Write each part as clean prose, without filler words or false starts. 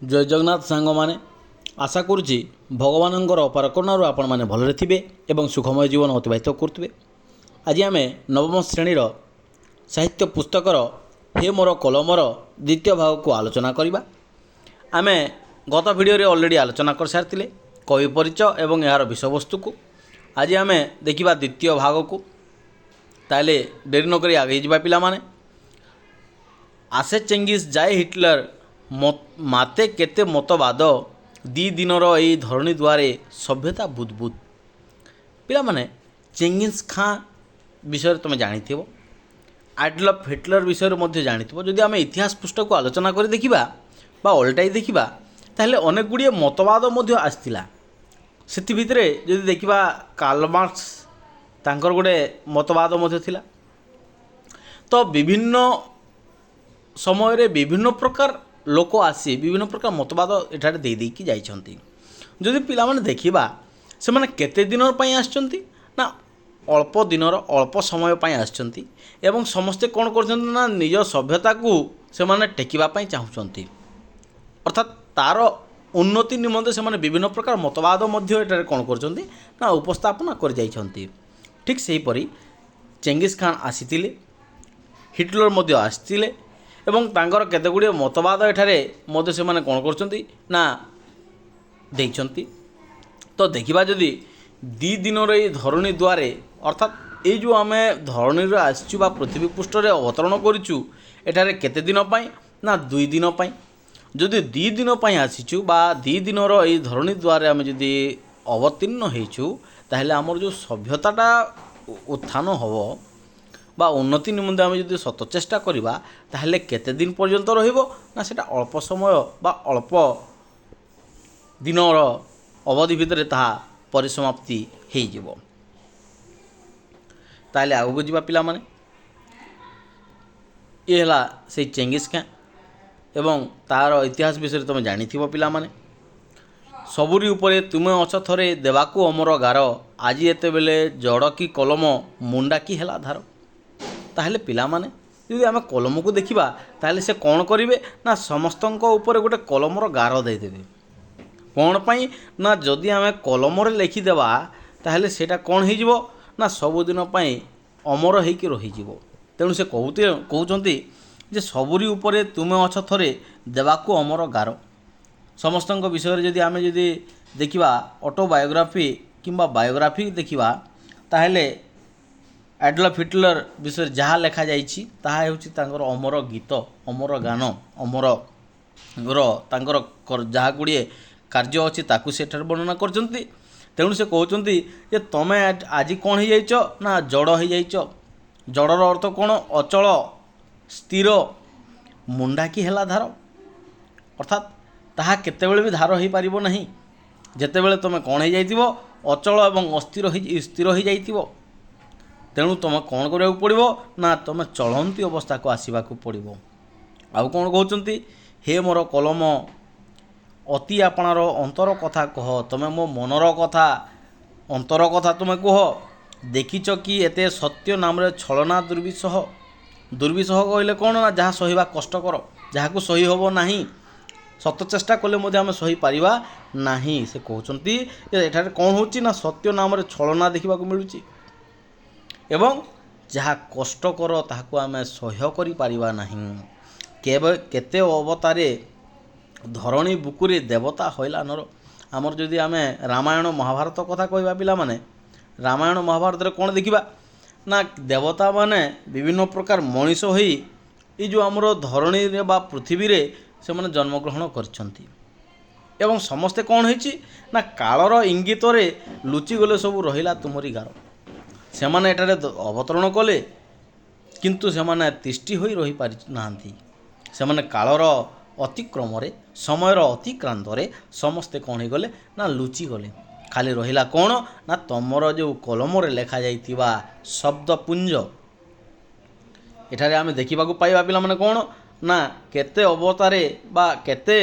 जय जगन्नाथ सांग मैंने आशा करुच्ची भगवानंकर अपार करुणारू आपण मैंने भलरे थिबे एवं सुखमय जीवन अतिबाहित करुवे। आज आम नवम श्रेणीर साहित्य पुस्तकर हे मोर कलमर द्वितीय भाग को आलोचना करवा। आम गत भिडियो अलरेडी आलोचना कर सारी कवि परिचय एवं यार विषयवस्तु को। आज आम देखा द्वितीय भाग को। ताले डेरी नक आगे जा पिला माने। आसे चेंगिस जाए हिटलर माते केते मतवाद दी दिनर यही धरणी द्वारे सभ्यता बुदबुद। पिला माने चेंगिस खां विषय तुम जानी एडल्फ हिटलर विषय जानी। जदि आम इतिहास पृष्ठ को आलोचना कर देखा बा ओल्टाई देखा ताहले अनेक गुड़िए मतवाद आसला। से भितर जदि देखा कार्ल मार्क्स तांकर गोटे मतवाद थिला। तो विभिन्न समय रे विभिन्न प्रकार लोक आसी विभिन्न प्रकार मतवाद एठारे दे देकी जाइछंती। जदि पिला माने देखिबा से माने केते दिनर पई आछंती ना अल्प दिनर अल्प समय पई आछंती एवं समस्ते कोन करछंती ना निज सभ्यता को से माने टेकिबा पई चाहुचंती। अर्थात तार उन्नति निमंते से माने विभिन्न प्रकार मतवाद मध्य एठारे कोन करछंती ना उपस्थापना कर जाइछंती। ठीक सेही परी चेंगिस खान आसीतिले, हिटलर मध्य आसीतिले एवं तांकर केते गुड़िए मतवाद एठारे मध्य से माने कोन करछंती ना देइछंती। तो देखिबा जदि दी दिनर ये धरणी द्वारे अर्थात ये जो आम धरणी आसचु बा पृथ्वी पृष्ठ रे अवतरण करिचु एठारे केते दिन पई ना 2 दिन पई। जदि 2 दिन पई आसीचु बा 2 दिनर ये धरणी द्वारे आम जदि अवतीर्ण हेचु ताहले हमर जो सभ्यताटा उत्थान हबो बा उन्नति निमंते आम जदि सत चेष्टा करवा ताहले केते दिन पर्यंत रहिबो ना सेटा अल्प समय बा अल्प दिनर अवधि भितर ताहा परिसमाप्ति हो जिवो। ताहले आगु जिबा पिला माने ये हला से चेंगिस खां एवं तार इतिहास विषय तुम जानिथिबो पिला माने। सबुरी उपरे तुमे अछ थरे देवाकू अमर गार आज एते बेले जड़ की कलम मुंडा की हेला धार। ताहले पिला माने यदि आम कलम को देखा ताहले से कौन करेंगे ना समस्तों ऊपर गोटे कलमर गार देदेवे। कौन पाई ना जदि आम कलम लिखिदेवा ताहले सेटा कौन हो ना सबुदिन अमर होकर रहीज। तेणु से कहते जे सबुरी उपरे तुमे अछ थरे देवाकू अमर गार। समस्त विषय जदि आम जदि देखा ऑटोबायोग्राफी किंबा बायोग्राफी देखा ताहले एडल्फ हिटलर विषय जहाँ लेखा जाइछि ताहा हेउछि तांकर अमर गीत अमर गान अमर तांकर जहाँ गुड़िए कार्य अच्छी ताकू सेठार वर्णना करछंती। तेणु से कहते जे तमे आज कौन हो जाइछ ना जड़ हो जाइछ। जड़र अर्थ कौन अचल स्थिर मुंडा की हेला धार। अर्थात ताहा केतेबेले भी धार हो पारिबो नहीं। जेतेबेले तमे कौन हो जाइथिबो अचल एवं अस्थिर स्थिर हो जाइथिबो। तेणु तुम कौन करा पड़ो ना तुम चलती अवस्था को आसवा पड़ो। आउ कौन कहते हे मोर कलम अति आपणार अंतर कथा कह तुम्हें मो मनर कथा अंतर कथा तुम्हें कह। देखिच कि एते सत्य नाम छलना दुर्विषह। दुर्विषह कहले कौन ना जहाँ सहीबा कष्टकर जहाँ को सही हम ना सत चेष्टा कले आम सही पारिबा नहीं। से कहते एठारे कौन होची ना सत्य नाम छलना देखा मिलूँ एवं जहाँ कष्टकर ताहाको आमे सह्य करि पारिबा नहीं। केते अवतारे धरणी बुकुरे देवता हईला नर। आमर जदि आमे रामायण महाभारत कथा कहवा पिला माने रामायण महाभारत रे कौन देखिबा ना देवता माने विभिन्न प्रकार मनीष होई ये जो आमर धरणी रे बा पृथ्वी रे से माने जन्मग्रहण करछंती। एवं समस्ते कौन होईची ना कालर इंगित रे लुचि गले सब रहिला तुमरी गार। से माने एटारे अवतरण कले किंतु से माने तिष्टि होई रही पारि नांती। से माने कालर अतिक्रम रे समयर अतिक्रांत रे समस्ते कौन हो गले ना लुचि गले। खाली रहिला कौन ना तमर जो कलम रे लेखा जाइतिबा शब्दपुंज। एठारे आमे देखिबा को पाइबा पिला माने कौन ना केते अवतारे बा केते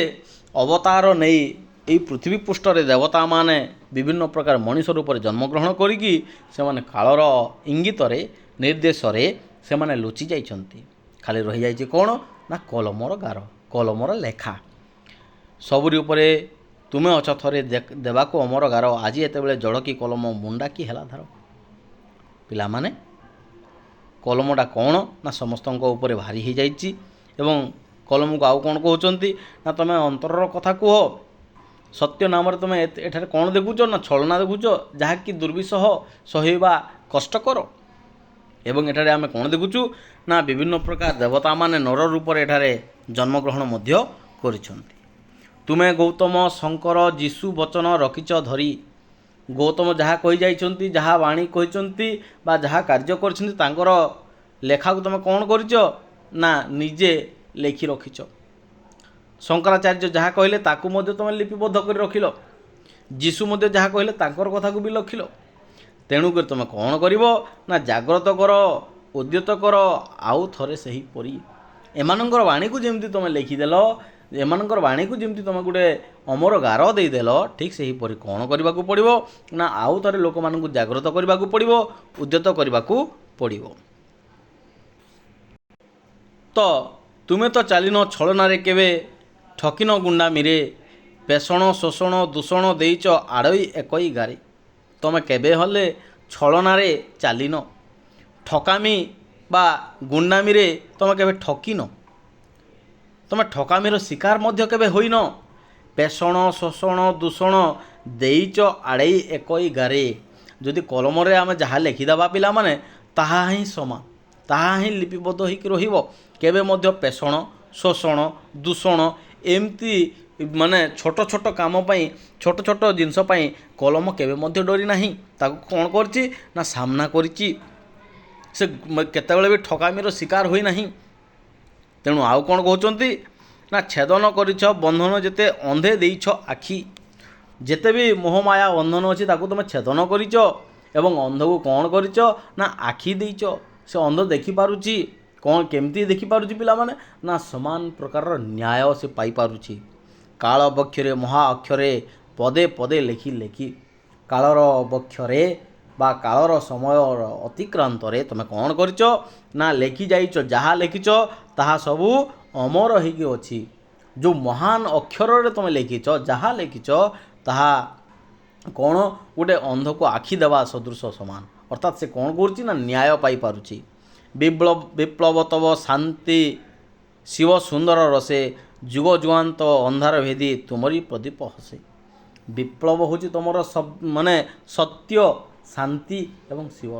अवतार नहीं यही पृथ्वी पृष्ठ रे देवता माने विभिन्न प्रकार मनीष रूप में जन्मग्रहण करिकी से माने कालर इंगित निर्देश से माने लुचि जाइछंती। खाली रही जाइछि कौन ना कलमर गार कलमर लेखा। ସବୁରି ଉପରେ ତୁମେ ଅଛ ଥରେ ଦେବାକୁ ଅମର ଗାର, ଆଜି ଏତେବେଳେ ଜଳ କି କଲମ, ମୁଣ୍ଡା କି ହେଲା ଧାର। ପିଲାମାନେ କଲମଟା କ'ଣ ନା ସମସ୍ତଙ୍କ ଉପରେ ଭାରି ହୋଇଯାଇଛି ଏବଂ କଲମକୁ ଆଉ କ'ଣ କହୁଛନ୍ତି ନା ତୁମେ ଅନ୍ତରର କଥା କୁହ। ସତ୍ୟ ନାମରେ ତୁମେ ଏଠାରେ କ'ଣ ଦେଖୁଛ ନା ଛଳନା ଦେଖୁଛ, ଯାହାକି ଦୁର୍ବିସହ ସହିବା କଷ୍ଟକର। ଏବଂ ଏଠାରେ ଆମେ କ'ଣ ଦେଖୁଛୁ ନା ବିଭିନ୍ନ ପ୍ରକାର ଦେବତାମାନେ ନର ରୂପରେ ଏଠାରେ ଜନ୍ମଗ୍ରହଣ ମଧ୍ୟ କରିଛନ୍ତି। ତୁମେ ଗୌତମ ଶଙ୍କର ଯୀଶୁ ବଚନ ରଖିଛ ଧରି। ଗୌତମ ଯାହା କହିଯାଇଛନ୍ତି, ଯାହା ବାଣୀ କହିଛନ୍ତି ବା ଯାହା କାର୍ଯ୍ୟ କରିଛନ୍ତି ତାଙ୍କର ଲେଖାକୁ ତୁମେ କ'ଣ କରିଛ ନା ନିଜେ ଲେଖି ରଖିଛ। ଶଙ୍କରାଚାର୍ଯ୍ୟ ଯାହା କହିଲେ ତାକୁ ମଧ୍ୟ ତୁମେ ଲିପିବଦ୍ଧ କରି ରଖିଲ। ଯୀଶୁ ମଧ୍ୟ ଯାହା କହିଲେ ତାଙ୍କର କଥାକୁ ବି ରଖିଲ। ତେଣୁକରି ତୁମେ କ'ଣ କରିବ ନା ଜାଗ୍ରତ କର, ଉଦ୍ୟତ କର ଆଉ ଥରେ ସେହିପରି ଏମାନଙ୍କର ବାଣୀକୁ ଯେମିତି ତୁମେ ଲେଖିଦେଲ, ଏମାନଙ୍କର ବାଣୀକୁ ଯେମିତି ତୁମେ ଗୋଟେ ଅମର ଗାର ଦେଇଦେଲ, ଠିକ୍ ସେହିପରି କ'ଣ କରିବାକୁ ପଡ଼ିବ ନା ଆଉ ଥରେ ଲୋକମାନଙ୍କୁ ଜାଗ୍ରତ କରିବାକୁ ପଡ଼ିବ, ଉଦ୍ୟତ କରିବାକୁ ପଡ଼ିବ। ତ ତୁମେ ତ ଚାଲିନ ଛଳନାରେ କେବେ, ଠକିନ ଗୁଣ୍ଡାମିରେ, ପେଷଣ ଶୋଷଣ ଦୂଷଣ ଦେଇଛ ଆଡ଼ଇ ଏକଇ ଗାରେ। ତୁମେ କେବେ ହେଲେ ଛଳନାରେ ଚାଲିନ, ଠକାମି ବା ଗୁଣ୍ଡାମିରେ ତୁମେ କେବେ ଠକିନ, ତୁମେ ଠକାମିର ଶିକାର ମଧ୍ୟ କେବେ ହୋଇନ। ପେଷଣ ଶୋଷଣ ଦୂଷଣ ଦେଇଛ ଆଡ଼େଇ ଏକଇ ଗାରେ। ଯଦି କଲମରେ ଆମେ ଯାହା ଲେଖିଦେବା ପିଲାମାନେ ତାହା ହିଁ ସମାନ, ତାହା ହିଁ ଲିପିବଦ୍ଧ ହୋଇକି ରହିବ। କେବେ ମଧ୍ୟ ପେଷଣ ଶୋଷଣ ଦୂଷଣ ଏମିତି ମାନେ ଛୋଟ ଛୋଟ କାମ ପାଇଁ, ଛୋଟ ଛୋଟ ଜିନିଷ ପାଇଁ କଲମ କେବେ ମଧ୍ୟ ଡରି ନାହିଁ। ତାକୁ କ'ଣ କରିଛି ନା ସାମ୍ନା କରିଛି। ସେ କେତେବେଳେ ବି ଠକାମିର ଶିକାର ହୋଇନାହିଁ। ତେଣୁ ଆଉ କ'ଣ କହୁଛନ୍ତି ନା ଛେଦନ କରିଛ ବନ୍ଧନ ଯେତେ, ଅନ୍ଧେ ଦେଇଛ ଆଖି। ଯେତେ ବି ମୋହମାୟା ବନ୍ଧନ ଅଛି ତାକୁ ତୁମେ ଛେଦନ କରିଛ ଏବଂ ଅନ୍ଧକୁ କ'ଣ କରିଛ ନା ଆଖି ଦେଇଛ। ସେ ଅନ୍ଧ ଦେଖିପାରୁଛି। କ'ଣ କେମିତି ଦେଖିପାରୁଛି ପିଲାମାନେ ନା ସମାନ ପ୍ରକାରର ନ୍ୟାୟ ସେ ପାଇପାରୁଛି। କାଳ ବକ୍ଷରେ ମହା ଅକ୍ଷରେ ପଦେ ପଦେ ଲେଖି ଲେଖି, କାଳର ବକ୍ଷରେ ବା କାଳର ସମୟର ଅତିକ୍ରାନ୍ତରେ ତୁମେ କ'ଣ କରିଛ ନା ଲେଖି ଯାଇଛ। ଯାହା ଲେଖିଛ ତାହା ସବୁ ଅମର ହୋଇକି ଅଛି। ଯେଉଁ ମହାନ ଅକ୍ଷରରେ ତୁମେ ଲେଖିଛ, ଯାହା ଲେଖିଛ ତାହା କ'ଣ ଗୋଟେ ଅନ୍ଧକୁ ଆଖି ଦେବା ସଦୃଶ ସମାନ। ଅର୍ଥାତ୍ ସେ କ'ଣ କରୁଛି ନା ନ୍ୟାୟ ପାଇପାରୁଛି। ବିପ୍ଳବ ତବ ଶାନ୍ତି ଶିବ ସୁନ୍ଦର ରସେ, ଯୁଗ ଯୁଗାନ୍ତ ଅନ୍ଧାର ଭେଦି ତୁମରି ପ୍ରଦୀପ ହସେ। ବିପ୍ଳବ ହେଉଛି ତୁମର ମାନେ ସତ୍ୟ ଶାନ୍ତି ଏବଂ ଶିବ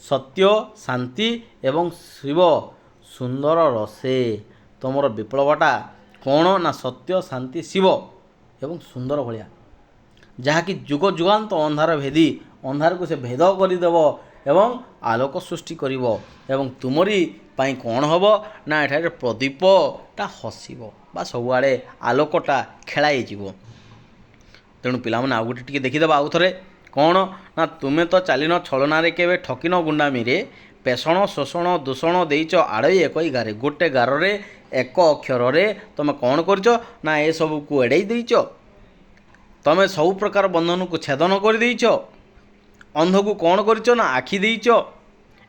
ସତ୍ୟ ଶାନ୍ତି ଏବଂ ଶିବ ସୁନ୍ଦର ରସେ। ତୁମର ବିପ୍ଳବଟା କ'ଣ ନା ସତ୍ୟ ଶାନ୍ତି ଶିବ ଏବଂ ସୁନ୍ଦର ଭଳିଆ, ଯାହାକି ଯୁଗ ଯୁଗାନ୍ତ ଅନ୍ଧାର ଭେଦି, ଅନ୍ଧାରକୁ ସେ ଭେଦ କରିଦେବ ଏବଂ ଆଲୋକ ସୃଷ୍ଟି କରିବ। ଏବଂ ତୁମରି ପାଇଁ କ'ଣ ହେବ ନା ଏଠାରେ ପ୍ରଦୀପଟା ହସିବ ବା ସବୁଆଡ଼େ ଆଲୋକଟା ଖେଳାଇଯିବ। ତେଣୁ ପିଲାମାନେ ଆଉ ଗୋଟେ ଟିକେ ଦେଖିଦେବା ଆଉ ଥରେ। କ'ଣ ନା ତୁମେ ତ ଚାଲିନ ଛଳନାରେ କେବେ, ଠକିନ ଗୁଣ୍ଡାମିରେ, ପେଷଣ ଶୋଷଣ ଦୂଷଣ ଦେଇଛ ଆଡ଼ଇ ଏକଇ ଗାରେ। ଗୋଟେ ଗାରରେ ଏକ ଅକ୍ଷରରେ ତୁମେ କ'ଣ କରିଛ ନା ଏସବୁକୁ ଏଡ଼େଇ ଦେଇଛ। ତୁମେ ସବୁ ପ୍ରକାର ବନ୍ଧନକୁ ଛେଦନ କରିଦେଇଛ। ଅନ୍ଧକୁ କ'ଣ କରିଛ ନା ଆଖି ଦେଇଛ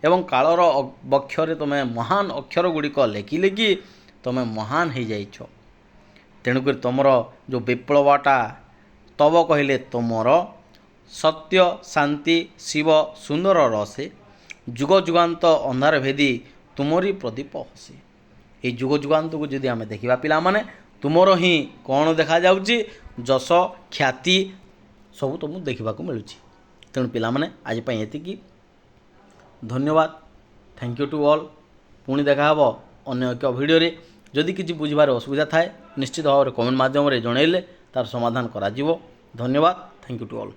ଏବଂ କାଳର ବକ୍ଷରେ ତୁମେ ମହାନ ଅକ୍ଷର ଗୁଡ଼ିକ ଲେଖି ଲେଖି ତୁମେ ମହାନ ହୋଇଯାଇଛ। ତେଣୁକରି ତୁମର ଯେଉଁ ବିପ୍ଳବଟା ତବ କହିଲେ ତୁମର ସତ୍ୟ ଶାନ୍ତି ଶିବ ସୁନ୍ଦର ରସେ, ଯୁଗ ଯୁଗାନ୍ତ ଅନ୍ଧାର ଭେଦି ତୁମରି ପ୍ରଦୀପ ହସେ। ଏହି ଯୁଗ ଯୁଗାନ୍ତକୁ ଯଦି ଆମେ ଦେଖିବା ପିଲାମାନେ, ତୁମର ହିଁ କ'ଣ ଦେଖାଯାଉଛି ଯଶ ଖ୍ୟାତି ସବୁ ତୁମକୁ ଦେଖିବାକୁ ମିଳୁଛି। ତେଣୁ ପିଲାମାନେ ଆଜି ପାଇଁ ଏତିକି। ଧନ୍ୟବାଦ। Thank you to all. ପୁଣି ଦେଖା ହେବ ଅନ୍ୟ ଏକ ଭିଡ଼ିଓରେ। ଯଦି କିଛି ବୁଝିବାରେ ଅସୁବିଧା ଥାଏ ନିଶ୍ଚିତ ଭାବରେ କମେଣ୍ଟ ମାଧ୍ୟମରେ ଜଣାଇଲେ ତାର ସମାଧାନ କରାଯିବ। ଧନ୍ୟବାଦ। Thank you to all.